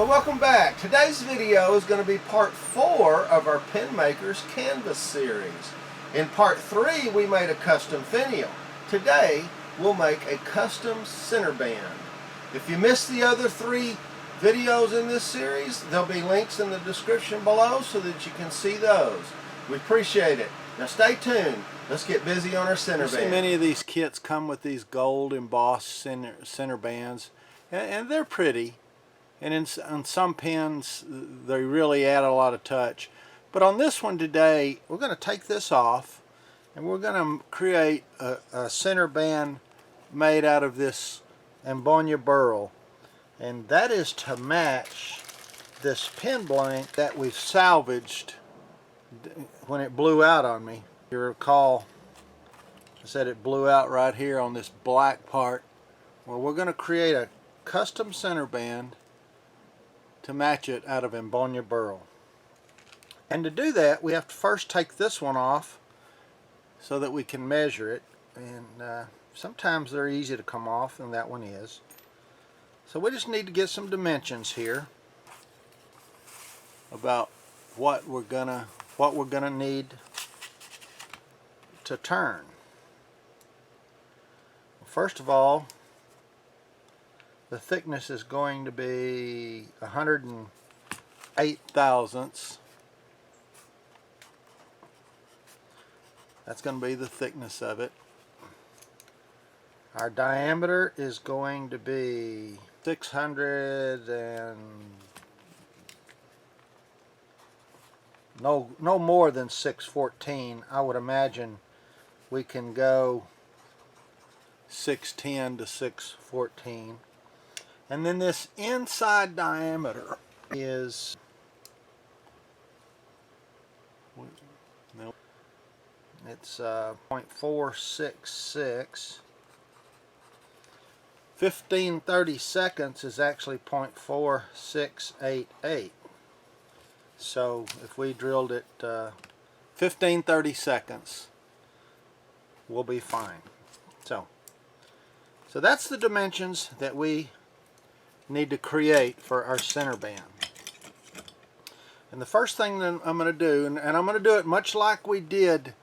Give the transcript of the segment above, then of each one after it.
Well, welcome back. Today's video is going to be part 4 of our Pen Makers Canvas series. In part 3 we made a custom finial. Today we'll make a custom center band. If you missed the other 3 videos in this series, there'll be links in the description below so that you can see those. We appreciate it. Now stay tuned. Let's get busy on our center band. Many of these kits come with these gold embossed center bands, and they're pretty. And on some pens, they really add a lot of touch. But on this one today, we're going to take this off, and we're going to create a center band made out of this Ambonia burl. And that is to match this pen blank that we salvaged when it blew out on me. You recall, I said it blew out right here on this black part. Well, we're going to create a custom center band to match it out of Ambonia burl. And to do that, we have to first take this one off so that we can measure it. And sometimes they're easy to come off, and that one is. So we just need to get some dimensions here about what we're gonna need to turn. First of all, the thickness is going to be 108 thousandths. That's going to be the thickness of it. Our diameter is going to be 600 and no more than 614. I would imagine we can go 610 to 614. And then this inside diameter is, it's 0.466. 1530 seconds is actually 0.4688. So if we drilled it 1530 seconds, we'll be fine. So that's the dimensions that we need to create for our center band. And the first thing that I'm going to do, and I'm going to do it much like we did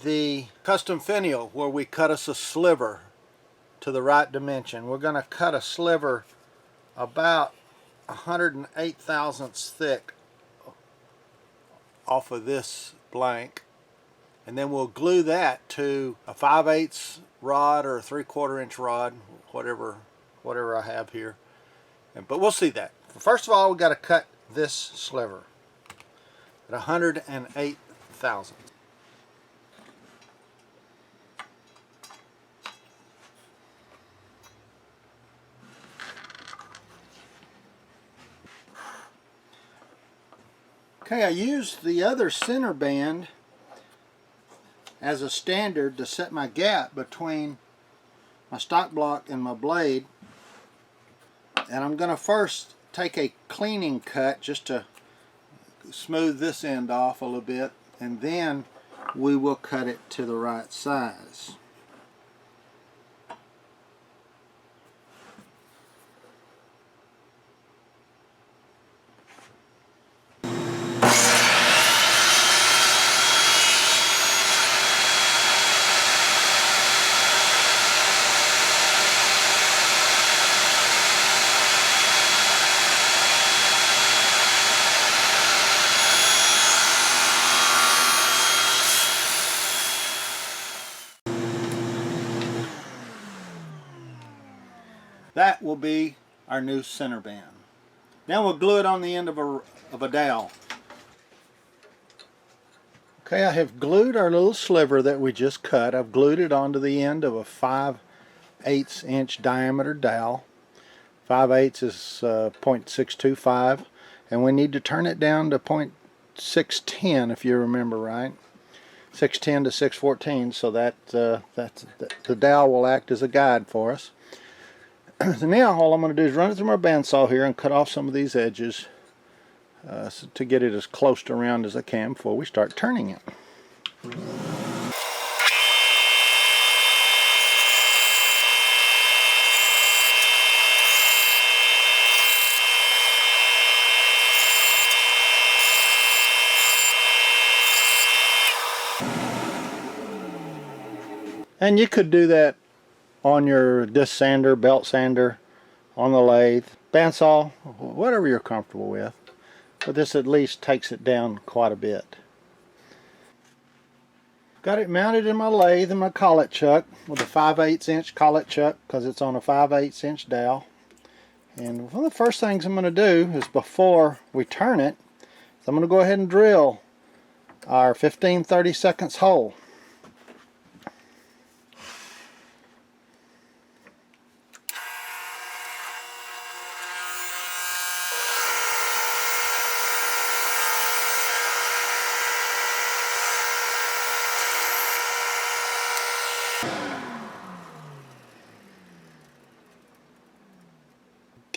the custom finial, where we cut us a sliver to the right dimension. We're going to cut a sliver about 108 thousandths thick off of this blank, and then we'll glue that to a 5/8 rod or a 3/4 inch rod, whatever I have here. But we'll see that. First of all, we've got to cut this sliver at 108 thousandths. Okay, I used the other center band as a standard to set my gap between my stock block and my blade. And I'm going to first take a cleaning cut just to smooth this end off a little bit, and then we will cut it to the right size. That will be our new center band. Now we'll glue it on the end of a dowel. Okay, I have glued our little sliver that we just cut. I've glued it onto the end of a 5/8 inch diameter dowel. 5/8 is 0.625, and we need to turn it down to 0.610 if you remember right. 610 to 614, so that the dowel will act as a guide for us. So now all I'm going to do is run it through my bandsaw here and cut off some of these edges to get it as close to round as I can before we start turning it. And you could do that on your disc sander, belt sander, on the lathe, bandsaw, whatever you're comfortable with. But this at least takes it down quite a bit. Got it mounted in my lathe in my collet chuck with a 5/8 inch collet chuck because it's on a 5/8 inch dowel. And one of the first things I'm going to do is, before we turn it, is I'm going to go ahead and drill our 15/32 hole.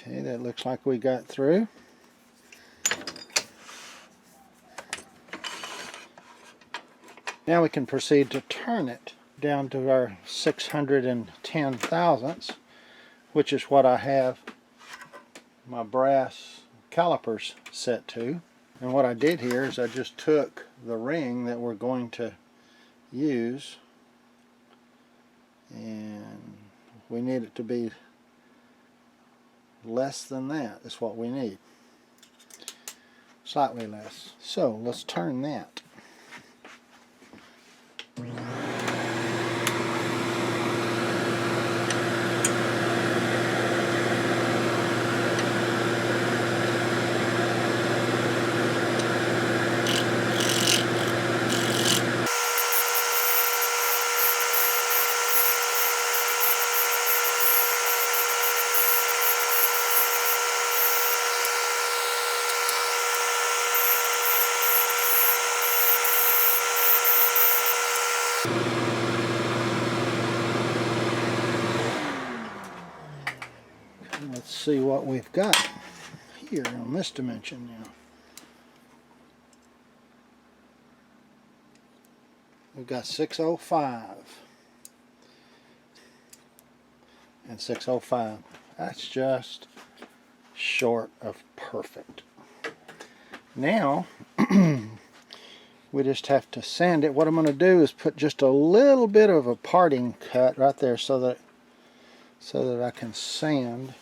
Okay, that looks like we got through. Now we can proceed to turn it down to our 610 thousandths, which is what I have my brass calipers set to. And what I did here is I just took the ring that we're going to use, and we need it to be less than that is what we need. Slightly less. So let's turn that. Let's see what we've got here on this dimension now. We've got 605 and 605. That's just short of perfect. Now we just have to sand it. What I'm going to do is put just a little bit of a parting cut right there so that I can sand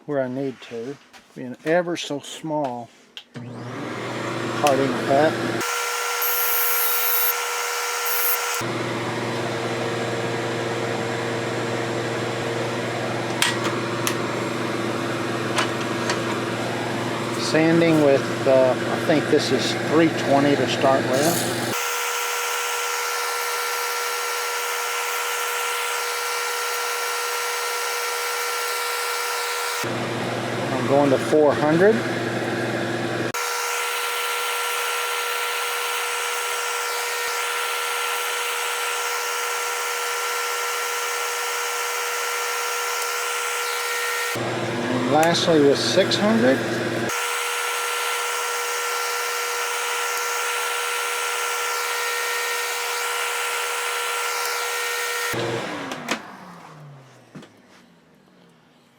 where I need to. Be an ever so small parting cut. Sanding with, I think this is 320 to start with. I'm going to 400. And lastly with 600.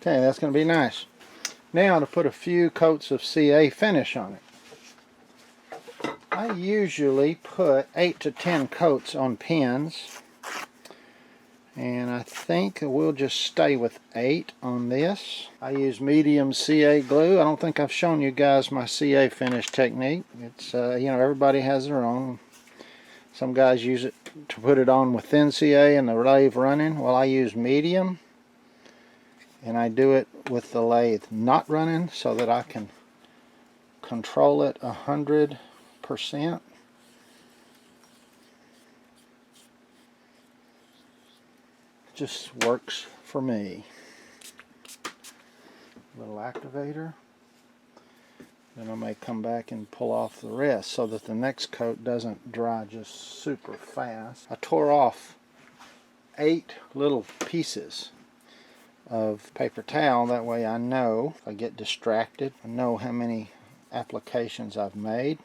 Okay, that's going to be nice. Now to put a few coats of CA finish on it. I usually put 8 to 10 coats on pins, and I think we'll just stay with 8 on this. I use medium CA glue. I don't think I've shown you guys my CA finish technique. It's you know, everybody has their own. Some guys use it to put it on with thin CA and the lathe running. Well, I use medium. And I do it with the lathe not running so that I can control it 100%. Just works for me. Little activator. Then I may come back and pull off the rest so that the next coat doesn't dry just super fast. I tore off 8 little pieces of paper towel. That way I know if I get distracted, I know how many applications I've made.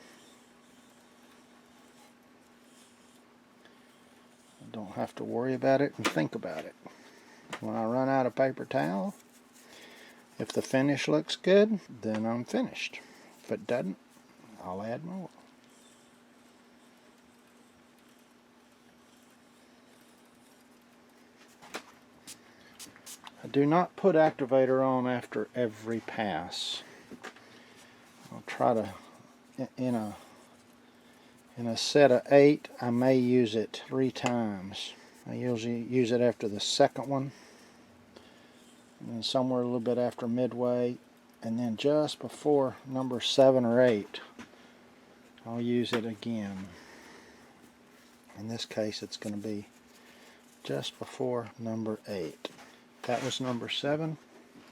I don't have to worry about it and think about it. When I run out of paper towel, if the finish looks good, then I'm finished. If it doesn't, I'll add more. do not put activator on after every pass. I'll try to, in a set of 8, I may use it 3 times. I usually use it after the second one, and then somewhere a little bit after midway, and then just before number 7 or 8, I'll use it again. In this case, it's going to be just before number 8. That was number 7.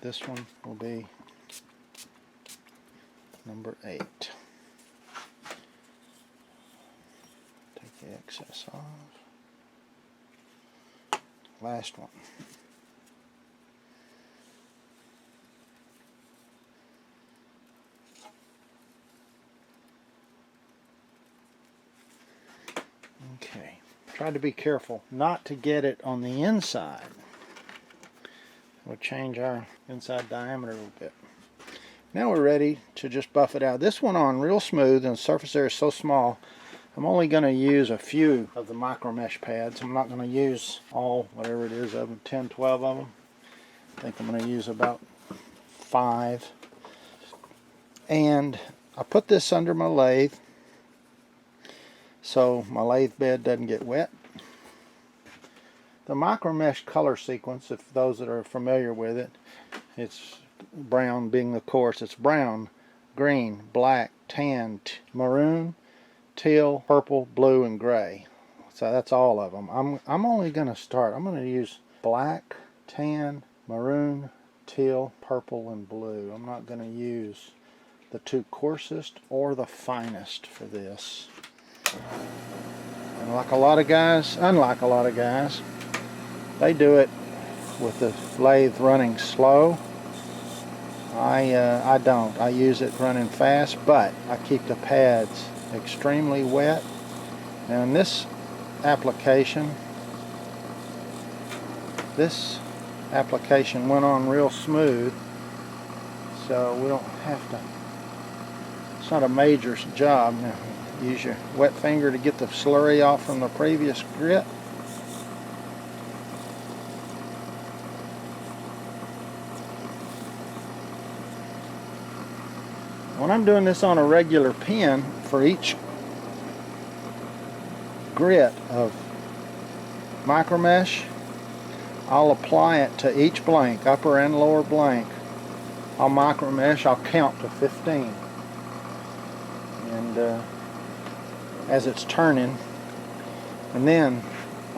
This one will be number 8. Take the excess off. Last one. Okay. Try to be careful not to get it on the inside. We'll change our inside diameter a little bit. Now we're ready to just buff it out. This went on real smooth and the surface area is so small. I'm only going to use a few of the micro mesh pads. I'm not going to use all, whatever it is of them, 10, 12 of them. I think I'm going to use about 5. And I put this under my lathe so my lathe bed doesn't get wet. The micro mesh color sequence, if those that are familiar with it, it's brown being the coarse. It's brown, green, black, tan, maroon, teal, purple, blue, and gray. So that's all of them. I'm only going to start. I'm going to use black, tan, maroon, teal, purple, and blue. I'm not going to use the 2 coarsest or the finest for this. And like a lot of guys, unlike a lot of guys, they do it with the lathe running slow. I don't. I use it running fast, but I keep the pads extremely wet. Now in this application went on real smooth, so we don't have to, it's not a major job. Now use your wet finger to get the slurry off from the previous grit. When I'm doing this on a regular pen, for each grit of micro mesh, I'll apply it to each blank, upper and lower blank. I'll micro mesh, I'll count to 15. And as it's turning, and then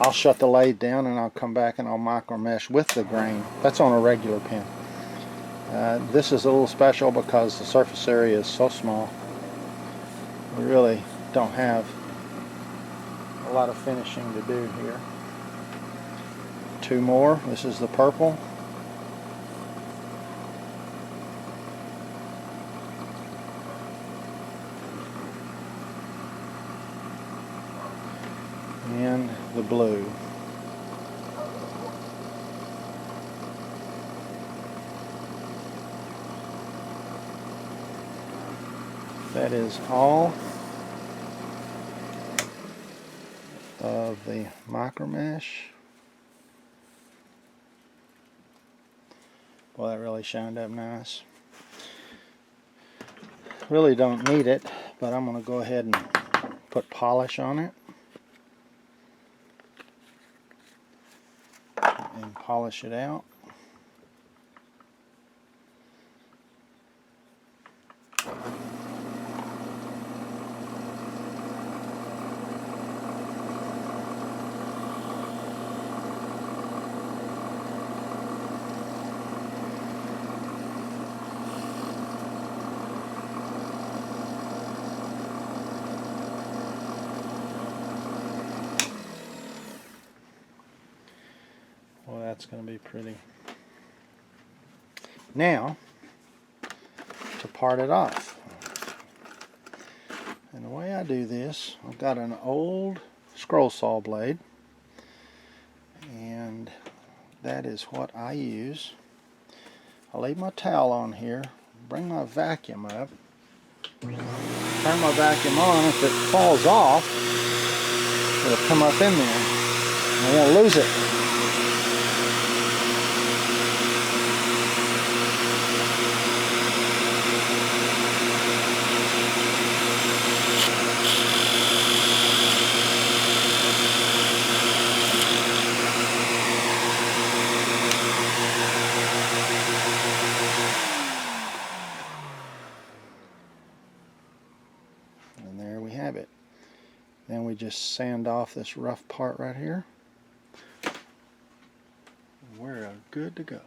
I'll shut the lathe down and I'll come back and I'll micro mesh with the grain. That's on a regular pen. This is a little special because the surface area is so small. We really don't have a lot of finishing to do here. 2 more. This is the purple. And the blue. That is all of the micro mesh. Well, that really shined up nice. Really don't need it, but I'm going to go ahead and put polish on it and polish it out. Well, that's going to be pretty. Now, to part it off. And the way I do this, I've got an old scroll saw blade, and that is what I use. I'll leave my towel on here, bring my vacuum up, turn my vacuum on. If it falls off, it'll come up in there. I won't lose it. just sand off this rough part right here. We're good to go.